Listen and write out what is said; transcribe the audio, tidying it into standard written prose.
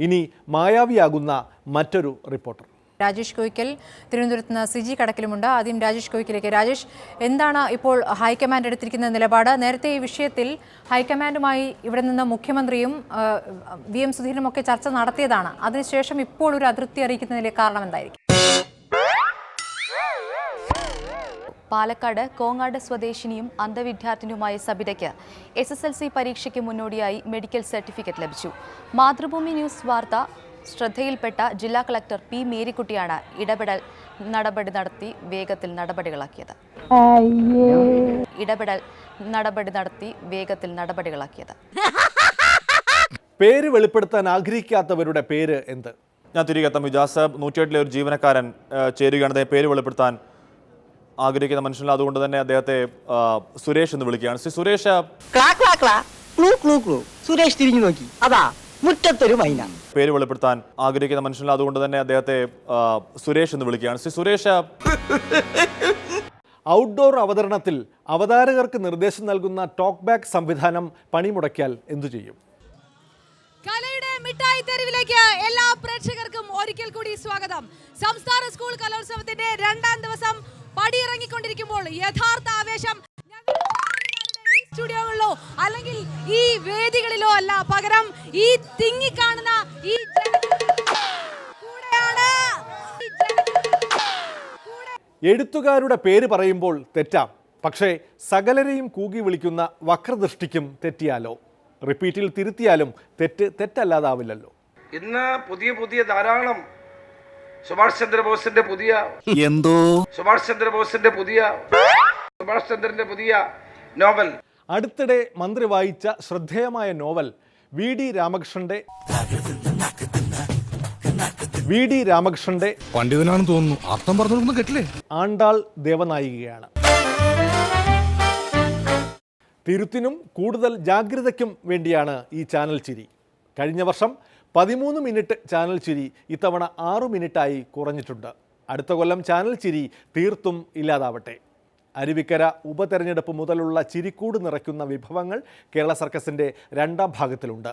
ഇനി മായാവിയാകുന്ന മറ്റൊരു റിപ്പോർട്ടർ. രാജേഷ് കോയിക്കൽ തിരുവനന്തപുരത്ത് നിന്ന് സിജി കടക്കലുമുണ്ട്. ആദ്യം രാജേഷ് കോയിക്കലേക്ക്. രാജേഷ്, എന്താണ് ഇപ്പോൾ ഹൈക്കമാൻഡ് എടുത്തിരിക്കുന്ന നിലപാട്? നേരത്തെ ഈ വിഷയത്തിൽ ഹൈക്കമാൻഡുമായി ഇവിടെ നിന്ന് മുഖ്യമന്ത്രിയും VM സുധീരനും ഒക്കെ ചർച്ച നടത്തിയതാണ്. അതിനുശേഷം ഇപ്പോൾ ഒരു അതൃപ്തി അറിയിക്കുന്നതിലെ കാരണം എന്തായിരിക്കും? പാലക്കാട് കോങ്ങാട് സ്വദേശിനിയും അന്ധവിദ്യാർത്ഥിനിയുമായ സബിതയ്ക്ക് SSLC പരീക്ഷയ്ക്ക് മുന്നോടിയായി മെഡിക്കൽ സർട്ടിഫിക്കറ്റ് ലഭിച്ചു. മാതൃഭൂമി ന്യൂസ് വാർത്ത ശ്രദ്ധയിൽപ്പെട്ട ജില്ലാ കളക്ടർ P. മേരിക്കുട്ടിയാണ് ഇടപെടൽ നടത്തി വേഗത്തിൽ നടപടികളാക്കിയത്. പേര് വെളിപ്പെടുത്താൻ ആഗ്രഹിക്കാത്തവരുടെ പേര് എന്ത്? ഞാൻ തിരികെ എത്താം. വിജാസ് 108 ഒരു ജീവനക്കാരൻ ചേരുകയാണ്. പേര് വെളിപ്പെടുത്താൻ ആഗ്രഹിക്കുന്ന മനുഷ്യനിൽ, അതുകൊണ്ട് തന്നെ അദ്ദേഹത്തെ സുരേഷ് എന്ന് വിളിക്കുകയാണ്. സുരേഷ് സുരേഷ് തിരിഞ്ഞു നോക്കി, അതാ മുറ്റത്തൊരു മൈന. പേര് വെളിപ്പെടുത്താൻ ആഗ്രഹിക്കുന്ന മനുഷ്യനിൽ, അതുകൊണ്ട് തന്നെ അദ്ദേഹത്തെ സുരേഷ് എന്ന് വിളിക്കുകയാണ്. സുരേഷ്, ഔട്ട്ഡോർ അവതരണത്തിൽ അവതാരകർക്ക് നിർദ്ദേശം നൽകുന്ന ടോക്ക് ബാക്ക് സംവിധാനം പണിമുടക്കിയാൽ എന്തു ചെയ്യും? കലയുടെ മിഠായി തെരുവിലേക്ക് എല്ലാ പ്രേക്ഷകർക്കും ഒരിക്കൽ കൂടി സ്വാഗതം. സംസ്ഥാന സ്കൂൾ കലോത്സവത്തിന്റെ 2ാം ദിവസം പടിയിറങ്ങിക്കൊണ്ടിരിക്കുമ്പോൾ യഥാർത്ഥ ആവേശം ഈ സ്റ്റുഡിയോകളിലോ അല്ലെങ്കിൽ ഈ വേദികളിലോ അല്ല, പകരം ഈ തിങ്ങിക്കാണുന്ന ഈ കൂടെയാണ്. എഴുത്തുകാരുടെ പേര് പറയുമ്പോൾ തെറ്റാം, പക്ഷേ സകലരെയും കൂകി വിളിക്കുന്ന വക്രദൃഷ്ടിക്കും തെറ്റിയാലോ? റിപ്പീറ്റിൽ തിരുത്തിയാലും തെറ്റല്ലാതാവില്ലല്ലോ. ഇന്ന് പുതിയ ധാരാളം സുഭാഷ് ചന്ദ്രബോസിന്റെ പുതിയ നോവൽ, അടുത്തിടെ മന്ത്രി വായിച്ച ശ്രദ്ധേയമായ നോവൽ വി ഡി രാമകൃഷ്ണന്റെ പണ്ഡിതനാണെന്ന് തോന്നുന്നു, അർത്ഥം പറഞ്ഞു കേട്ടില്ലേ, ആണ്ടാൾ ദേവനായികയാണ്. തിരുത്തിനും കൂടുതൽ ജാഗ്രതയ്ക്കും വേണ്ടിയാണ് ഈ ചാനൽ ചിരി. കഴിഞ്ഞ വർഷം 13 മിനിറ്റ് ചാനൽ ചിരി ഇത്തവണ 6 മിനിറ്റായി കുറഞ്ഞിട്ടുണ്ട്. അടുത്ത കൊല്ലം ചാനൽ ചിരി തീർത്തും ഇല്ലാതാവട്ടെ. അരുവിക്കര ഉപതെരഞ്ഞെടുപ്പ് മുതലുള്ള ചിരിക്കൂട് നിറയ്ക്കുന്ന വിഭവങ്ങൾ കേരള സർക്കസിൻ്റെ 2ാം ഭാഗത്തിലുണ്ട്.